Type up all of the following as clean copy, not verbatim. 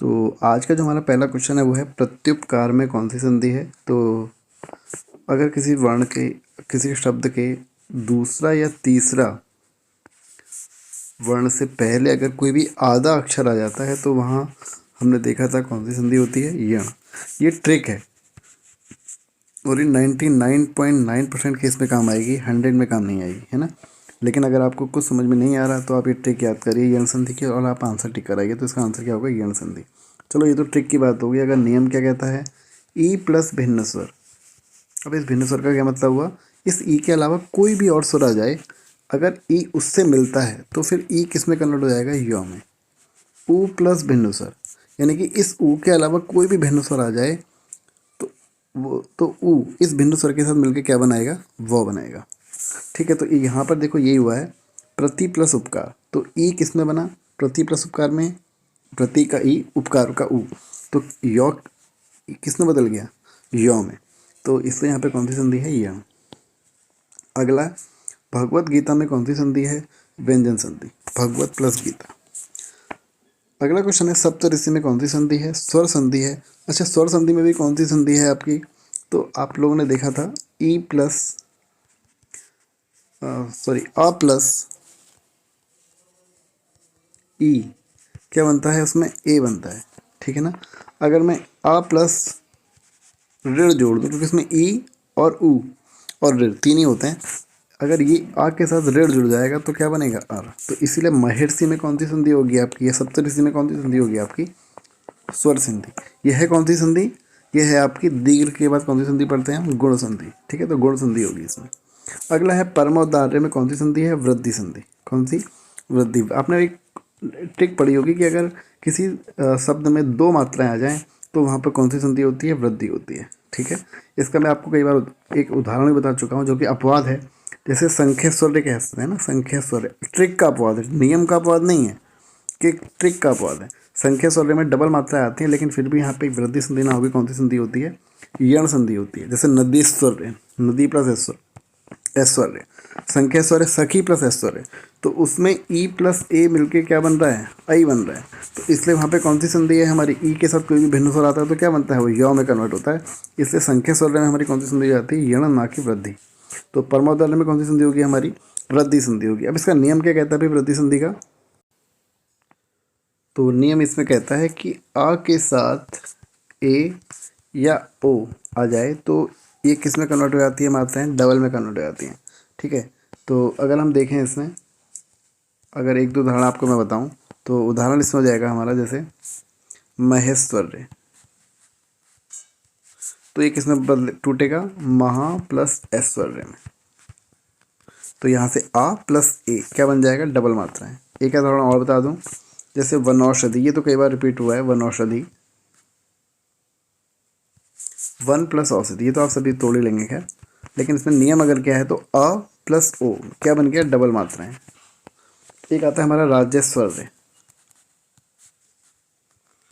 तो आज का जो हमारा पहला क्वेश्चन है वो है प्रत्युपकार में कौन सी संधि है। तो अगर किसी वर्ण के किसी शब्द के दूसरा या तीसरा वर्ण से पहले अगर कोई भी आधा अक्षर आ जाता है तो वहाँ हमने देखा था कौन सी संधि होती है, यण। ये ट्रिक है और ये 99.9% केस में काम आएगी, 100 में काम नहीं आएगी, है ना। लेकिन अगर आपको कुछ समझ में नहीं आ रहा तो आप ये ट्रिक याद करिए यण संधि की और आप आंसर टिक कराइए। तो इसका आंसर क्या होगा, यण संधि। चलो ये तो ट्रिक की बात होगी। अगर नियम क्या कहता है, ई प्लस भिन्न स्वर। अब इस भिन्न स्वर का क्या मतलब हुआ, इस ई के अलावा कोई भी और स्वर आ जाए, अगर ई उससे मिलता है तो फिर ई किस में कन्वर्ट हो जाएगा, य में। ऊ प्लस भिन्न स्वर, यानी कि इस ऊ के अलावा कोई भी भिन्न स्वर आ जाए तो ऊ इस भिन्न स्वर के साथ मिलकर क्या बनाएगा, व बनाएगा। ठीक है, तो यहाँ पर देखो यही हुआ है, प्रति प्लस उपकार। तो ई किस में बना, प्रति प्लस उपकार में, प्रति का ई, उपकार का ऊ, तो य किस में बदल गया, य में। तो इसलिए यहाँ पे कौन सी संधि है, यण। अगला, भगवत गीता में कौन सी संधि है, व्यंजन संधि। भगवत प्लस गीता। अगला क्वेश्चन है सप्तऋषि में कौन सी संधि है, स्वर संधि है। अच्छा, स्वर संधि में भी कौन सी संधि है आपकी, तो आप लोगों ने देखा था ई प्लस सॉरी अ प्लस ई क्या बनता है, उसमें ए बनता है। ठीक है ना। अगर मैं आ प्लस ऋण जोड़ दूँ, क्योंकि इसमें ई और ऊ और ऋण तीन ही होते हैं, अगर ये आ के साथ ऋण जुड़ जाएगा तो क्या बनेगा, आर। तो इसीलिए महर्षि में कौन सी संधि होगी आपकी, या सप्तऋषि में कौन सी संधि होगी आपकी, स्वर संधि। यह है कौन सी संधि, यह है आपकी दीर्घ के बाद कौन सी संधि पढ़ते हैं हम, गुण संधि। ठीक है, तो गुण संधि होगी इसमें। अगला है परमोदार्य में कौन सी संधि है, वृद्धि संधि। कौन सी, वृद्धि। आपने एक ट्रिक पढ़ी होगी कि अगर किसी शब्द में दो मात्राएं आ जाएं तो वहाँ पर कौन सी संधि होती है, वृद्धि होती है। ठीक है, इसका मैं आपको कई बार एक उदाहरण भी बता चुका हूँ जो कि अपवाद है। जैसे संख्या स्वर कहते हैं ना, संख्या स्वर ट्रिक का अपवाद है, नियम का अपवाद नहीं है, कि ट्रिक का अपवाद है। संख्या स्वर में डबल मात्राएं आती हैं लेकिन फिर भी यहाँ पे वृद्धि संधि ना होगी, कौन सी संधि होती है, यण संधि होती है। जैसे नदी स्वर, नदी प्लस ऐश्वर्य। संख्या स्वर है सखी प्लस ऐश्वर्य, तो उसमें ई प्लस ए मिलके क्या बन रहा है, आई बन रहा है। तो इसलिए वहाँ पे कौन सी संधि है हमारी, ई के साथ कोई भी भिन्न स्वर आता है तो क्या बनता है, वो य में कन्वर्ट होता है। इसलिए संख्या स्वर में हमारी कौन सी संधि आती है, यण, ना कि वृद्धि। तो परमोदार्य में कौन सी संधि होगी हमारी, वृद्धि संधि होगी। अब इसका नियम क्या कहता है भाई वृद्धि संधि का, तो नियम इसमें कहता है कि आ के साथ ए या ओ आ जाए तो ये किस में कन्वर्ट हो जाती है, मात्राएं डबल में कन्वर्ट हो जाती हैं। ठीक है, तो अगर हम देखें इसमें, अगर एक दो उदाहरण आपको मैं बताऊं तो उदाहरण इसमें हो जाएगा हमारा, जैसे महेश्वर्य, तो ये किसमें बदल टूटेगा, महा प्लस ऐश्वर्य में। तो यहाँ से आ प्लस ए क्या बन जाएगा, डबल मात्राएं। एक उदाहरण और बता दूं, जैसे वनौषधि, ये तो कई बार रिपीट हुआ है, वनौषधि, वन प्लस औषधि, ये तो आप सभी तोड़ ही लेंगे खैर, लेकिन इसमें नियम अगर क्या है तो अ प्लस ओ क्या बन गया, डबल मात्राएं। एक आता है हमारा राजेश्वर्य,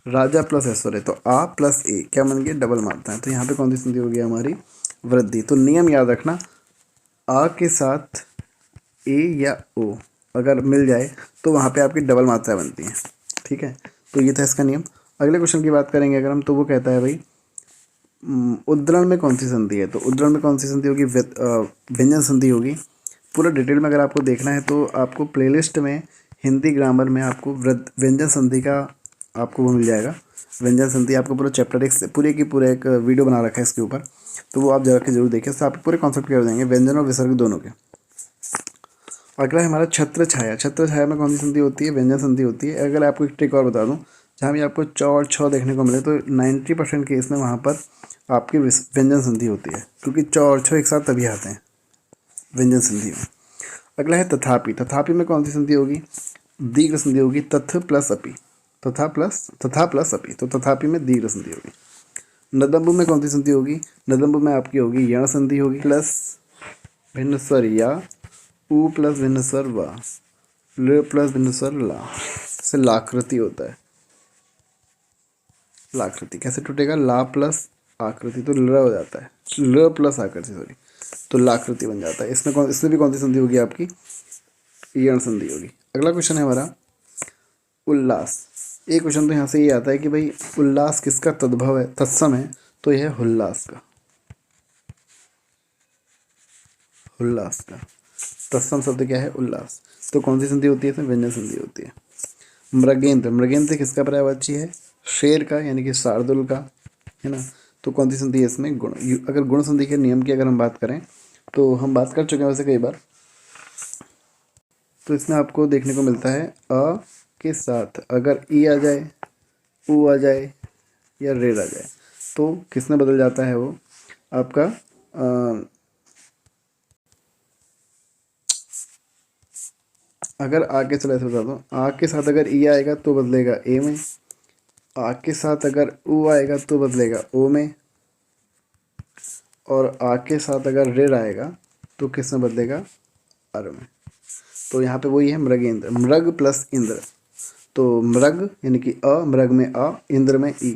राजा प्लस ऐश्वर्य, तो आ प्लस ए क्या बन गया, डबल मात्राएं। तो यहाँ पे कौन सी संधि हो गई हमारी, वृद्धि। तो नियम याद रखना, आ के साथ ए या ओ अगर मिल जाए तो वहाँ पे आपकी डबल मात्राएं बनती हैं। ठीक है, तो ये था इसका नियम। अगले क्वेश्चन की बात करेंगे अगर हम, तो वो कहता है भाई उद्धरण में कौन सी संधि है। तो उद्धरण में कौन सी संधि होगी, व्यंजन संधि होगी। पूरा डिटेल में अगर आपको देखना है तो आपको प्लेलिस्ट में हिंदी ग्रामर में आपको व्यंजन संधि का आपको वो मिल जाएगा। व्यंजन संधि आपको पूरा चैप्टर एक पूरे की पूरा एक वीडियो बना रखा है इसके ऊपर, तो वो आप जाकर जरूर देखिए, इससे आपको पूरे कॉन्सेप्ट क्लियर हो जाएंगे, व्यंजन और विसर्ग दोनों के। अगला है हमारा छत्र छाया। छत्र छाया में कौन सी संधि होती है, व्यंजन संधि होती है। अगर आपको एक ट्रिक और बता दूं, जहाँ भी आपको च और छ देखने को मिले तो 90% केस में वहाँ पर आपकी व्यंजन संधि होती है, क्योंकि च और छ एक साथ तभी आते हैं व्यंजन संधि में। अगला है तथापि। तथापि में कौन सी संधि होगी, दीर्घ संधि होगी, तथ प्लस अपि, तथा प्लस अपि, तो तथापि में दीर्घ संधि होगी। नदम्ब में कौन सी संधि होगी, नदम्ब में आपकी होगी यण संधि होगी, प्लस भिन्न स्वर या, ऊ प्लस भिन्न स्वर वा, ल प्लस भिन्न स्वर ला, से लाकृति होता है। लाकृति कैसे टूटेगा, ला प्लस आकृति तो ल हो जाता है, ल प्लस आकृति सॉरी, तो लाकृति बन जाता है। इसमें भी कौन सी संधि होगी आपकी, यण संधि होगी। अगला क्वेश्चन है हमारा उल्लास। एक क्वेश्चन तो यहाँ से ये आता है कि भाई उल्लास किसका तद्भव है, तत्सम है, तो यह है उल्लास का। उल्लास का तत्सम शब्द क्या है, उल्लास। तो कौन सी संधि होती है इसमें, व्यंजन संधि होती है। मृगेंद्र, मृगेंद्र किसका पर्यायवाची है, शेर का यानी कि शार्दुल का, है ना। तो कौन सी संधि है इसमें, गुण। अगर गुण संधि के नियम की अगर हम बात करें तो हम बात कर चुके हैं वैसे कई बार। तो इसमें आपको देखने को मिलता है अ के साथ अगर ई आ जाए, ऊ आ जाए या रेड आ जाए तो किसमें बदल जाता है वो आपका अगर आ के, चलो ऐसे बता दो, आ के साथ अगर ई आएगा तो बदलेगा ए में, आ के साथ अगर ऊ आएगा तो बदलेगा ओ में, और आ के साथ अगर रेड आएगा तो किस में बदलेगा, अर में। तो यहाँ पे वही है मृगेंद्र, मृग प्लस इंद्र। तो मृग यानी कि अ, मृग में अ, इंद्र में ई,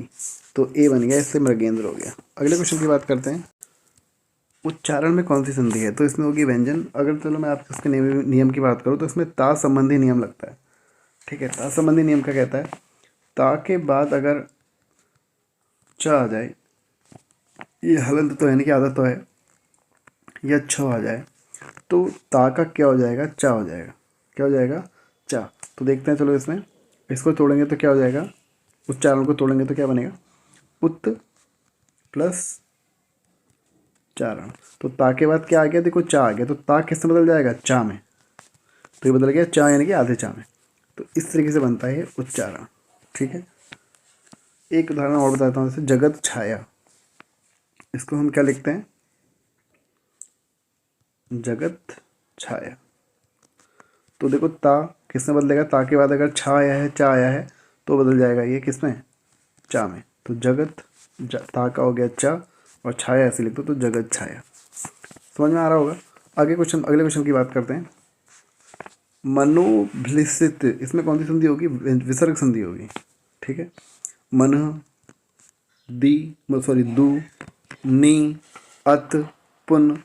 तो ए बन गया, इससे मृगेंद्र हो गया। अगले क्वेश्चन की बात करते हैं, उच्चारण में कौन सी संधि है, तो इसमें होगी व्यंजन। अगर चलो मैं आपको इसके नियम की बात करूँ तो इसमें ता संबंधी नियम लगता है। ठीक है, ता संबंधी नियम क्या कहता है, ता के बाद अगर च आ जाए, ये हलंत तो है नहीं कि आदत तो है, या छ आ जाए तो ता का क्या हो जाएगा, चा हो जाएगा। क्या हो जाएगा, चा। तो देखते हैं, चलो इसमें इसको तोड़ेंगे तो क्या हो जाएगा, उच्चारण को तोड़ेंगे तो क्या बनेगा, उत प्लस चारण। तो ता के बाद क्या आ गया, देखो चा आ गया, तो ता किस में बदल जाएगा, चा में। तो ये बदल गया चा यानी कि आधे चा में। तो इस तरीके से बनता है उच्चारण। ठीक है, एक उदाहरण और बताता हूँ, जैसे जगत छाया, इसको हम क्या लिखते हैं, जगत छाया। तो देखो ता किस में बदलेगा, ता के बाद अगर छा आया है, चा आया है तो बदल जाएगा ये किस में, चा में। तो जगत ता का हो गया चा, और छाया ऐसे लिख दो तो जगत छाया। समझ में आ रहा होगा। आगे क्वेश्चन, अगले क्वेश्चन की बात करते हैं, मनोभ्लिसित, इसमें कौन सी संधि होगी, विसर्ग संधि होगी। ठीक है, मन, दी, सॉरी दू, नी, अत, पुन।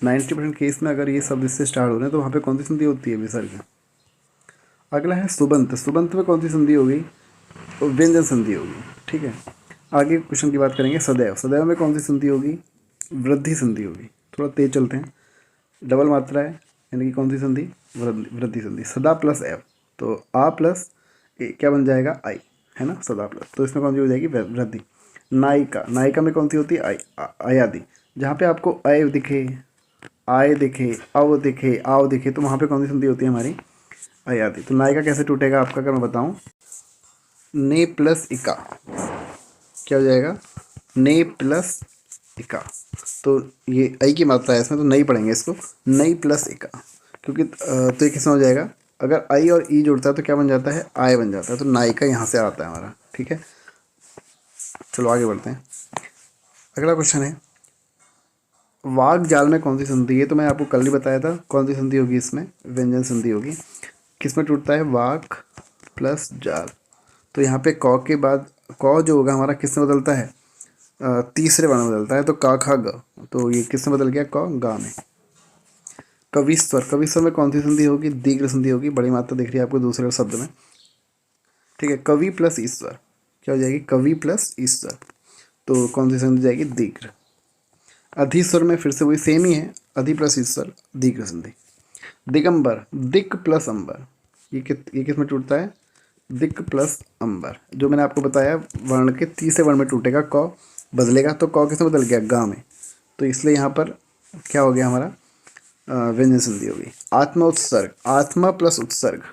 90% केस में अगर ये शब्द इससे स्टार्ट हो रहे हैं तो वहाँ पे कौन सी संधि होती है, विसर्ग। अगला है सुबंत, सुबंत में कौन सी संधि होगी, तो व्यंजन संधि होगी। ठीक है, आगे क्वेश्चन की बात करेंगे, सदैव, सदैव में कौन सी संधि होगी, वृद्धि संधि होगी। थोड़ा तेज चलते हैं, डबल मात्रा है यानी कि कौन सी संधि, वृद्धि संधि। सदा प्लस एव, तो आ प्लस ए क्या बन जाएगा, आई, है ना, सदा प्लस। तो इसमें कौन सी हो जाएगी, वृद्धि। नायिका, नायिका में कौन सी होती है, आई, आयादि। जहाँ पे आपको अय दिखे, आय दिखे, अव दिखे, आव दिखे, तो वहाँ पे कौन सी संधि होती है हमारी, अयादि। तो नायिका कैसे टूटेगा आपका, अगर मैं बताऊँ, ने प्लस इका, क्या हो जाएगा, ने प्लस इका। तो ये आई की मात्रा है इसमें, तो नहीं पढ़ेंगे इसको, नई प्लस इका, क्योंकि तो ये किसमें हो जाएगा, अगर आई और ई जुड़ता है तो क्या बन जाता है, आय बन जाता है। तो नायिका यहाँ से आता है हमारा। ठीक है, चलो आगे बढ़ते हैं। अगला क्वेश्चन है, वाग जाल में कौन सी संधि है, तो मैं आपको कल ही बताया था कौन सी संधि होगी इसमें, व्यंजन संधि होगी। किसमें टूटता है, वाक प्लस जाल। तो यहाँ पे कौ के बाद कौ जो होगा हमारा किस में बदलता है, तीसरे वर्ण में बदलता है, तो का खा ग, तो ये किस में बदल गया, कौ गा में। कविस्वर, कविस्वर में कौन सी संधि होगी, दीर्घ संधि होगी। बड़ी मात्रा दिख रही है आपको दूसरे शब्द में। ठीक है, कवि प्लस ईश्वर, क्या हो जाएगी, कवि प्लस ईश्वर। तो कौन सी संधि जाएगी, दीर्घ। अधिस्वर में फिर से वही सेम ही है, अधि प्लस ईश्वर, दीर्घ संधि। दिगंबर, दिक प्लस अंबर, ये किस में टूटता है, दिक प्लस अंबर। जो मैंने आपको बताया वर्ण के तीसरे वर्ण में टूटेगा, कौ बदलेगा, तो कौ किस में बदल गया, गा में। तो इसलिए यहाँ पर क्या हो गया हमारा, व्यंजन संधि होगी। आत्मा उत्सर्ग, आत्मा प्लस उत्सर्ग,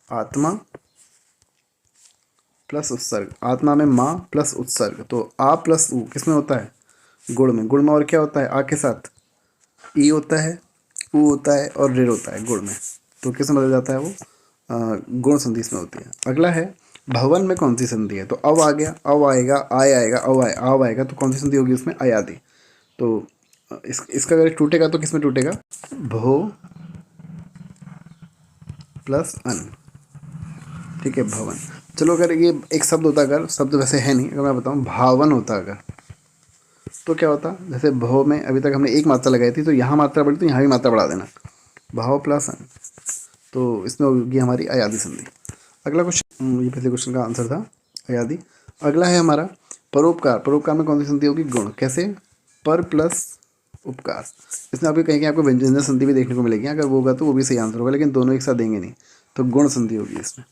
आत्मा प्लस उत्सर्ग, आत्मा में माँ प्लस उत्सर्ग, तो आ प्लस ऊ किस में होता है, गुण में। गुण में और क्या होता है, आ के साथ ई होता है, ऊ होता है और ऋ होता है गुण में। तो किस में बदल जाता है वो, गुण संधि इसमें होती है। अगला है भवन में कौन सी संधि है, तो अव आ गया, अव आएगा, आय आएगा, आव आएगा, तो कौन सी संधि होगी उसमें, अयादि। तो इसका अगर टूटेगा तो किस में टूटेगा, भो प्लस अन। ठीक है, भवन। चलो अगर ये एक शब्द होता, अगर शब्द वैसे है नहीं, अगर मैं बताऊँ भावन होता अगर, तो क्या होता, जैसे भव में अभी तक हमने एक मात्रा लगाई थी, तो यहाँ मात्रा बढ़ी तो यहाँ भी मात्रा बढ़ा देना, भाव प्लस अन, तो इसमें होगी हमारी अयादि संधि। अगला क्वेश्चन, ये पिछले क्वेश्चन का आंसर था, याद। अगला है हमारा परोपकार। परोपकार में कौन सी संधि होगी? गुण। कैसे? पर प्लस उपकार। इसमें आपको कहीं कहीं आपको व्यंजन संधि भी देखने को मिलेगी, अगर वो होगा तो वो भी सही आंसर होगा, लेकिन दोनों एक साथ देंगे नहीं, तो गुण संधि होगी इसमें।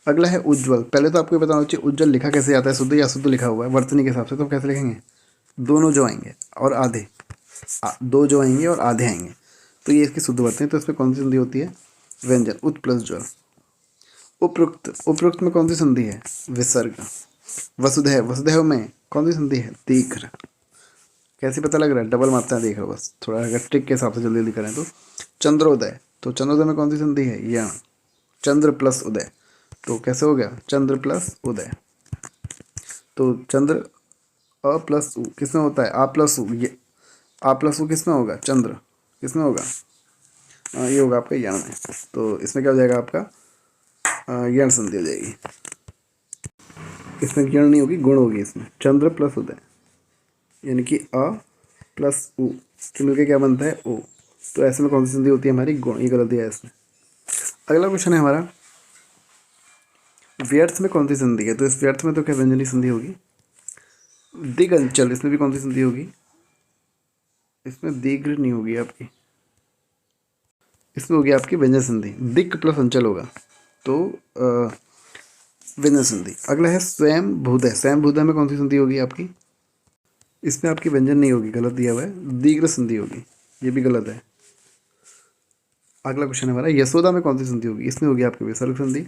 अगला है उज्ज्वल। पहले तो आपको बताना चाहिए उज्ज्वल लिखा कैसे जाता है, शुद्ध या अशुद्ध लिखा हुआ है वर्तनी के हिसाब से, तो कैसे लिखेंगे? दोनों जो आएंगे और आधे, दो जो आएंगे और आधे आएंगे, तो ये इसकी शुद्ध वर्तनी। तो इसमें कौन सी संधि होती है? व्यंजन, उत प्लस ज्वल। उपरुक्त, उपरुक्त में कौन सी संधि है? विसर्ग। वसुधैव, वसुधैव में कौन सी संधि है? दीर्घ। कैसे पता लग रहा है? डबल मात्रा देख रहा हो बस, थोड़ा अगर ट्रिक के हिसाब से जल्दी जल्दी करें तो। चंद्रोदय, तो चंद्रोदय में कौन सी संधि है? यण। चंद्र प्लस उदय, तो कैसे हो गया? चंद्र प्लस उदय। तो चंद्र अ प्लस उ किस में होता है? आ प्लस उ, ये आ प्लस उ किस में होगा? चंद्र किस में होगा? ये होगा आपका यण में। तो इसमें क्या हो जाएगा आपका? यण संधि हो जाएगी। इसमें यण नहीं होगी, गुण होगी इसमें। चंद्र प्लस उदय, यानी कि अ प्लस उ के मिलकर क्या बनता है? ओ। तो ऐसे में कौन सी संधि होती है हमारी? गुण। ये गलत दिया है इसमें। अगला क्वेश्चन है हमारा, व्यर्थ में कौन सी संधि है? तो इस व्यर्थ में तो क्या व्यंजनी संधि होगी? दिगंचल, इसमें भी कौन सी संधि होगी? इसमें दीर्घ नहीं होगी आपकी, इसमें होगी आपकी व्यंजन संधि। दिक् प्लस अंचल होगा, तो व्यंजन संधि। अगला है स्वयं भूदय। स्वयं भूदय में कौन सी संधि होगी आपकी? इसमें आपकी व्यंजन नहीं होगी, गलत दिया हुआ है, दीर्घ संधि होगी, ये भी गलत है। अगला क्वेश्चन है हमारा, यशोदा में कौन सी संधि होगी? इसमें होगी आपकी विसर्ग संधि।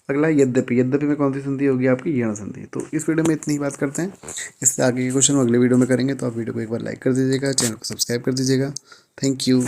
अगला है यद्यपि। यद्यपि में कौन सी संधि होगी आपकी? यण संधि। तो इस वीडियो में इतनी ही बात करते हैं, इससे आगे के क्वेश्चन अगले वीडियो में करेंगे। तो आप वीडियो को एक बार लाइक कर दीजिएगा, चैनल को सब्सक्राइब कर दीजिएगा। Thank you.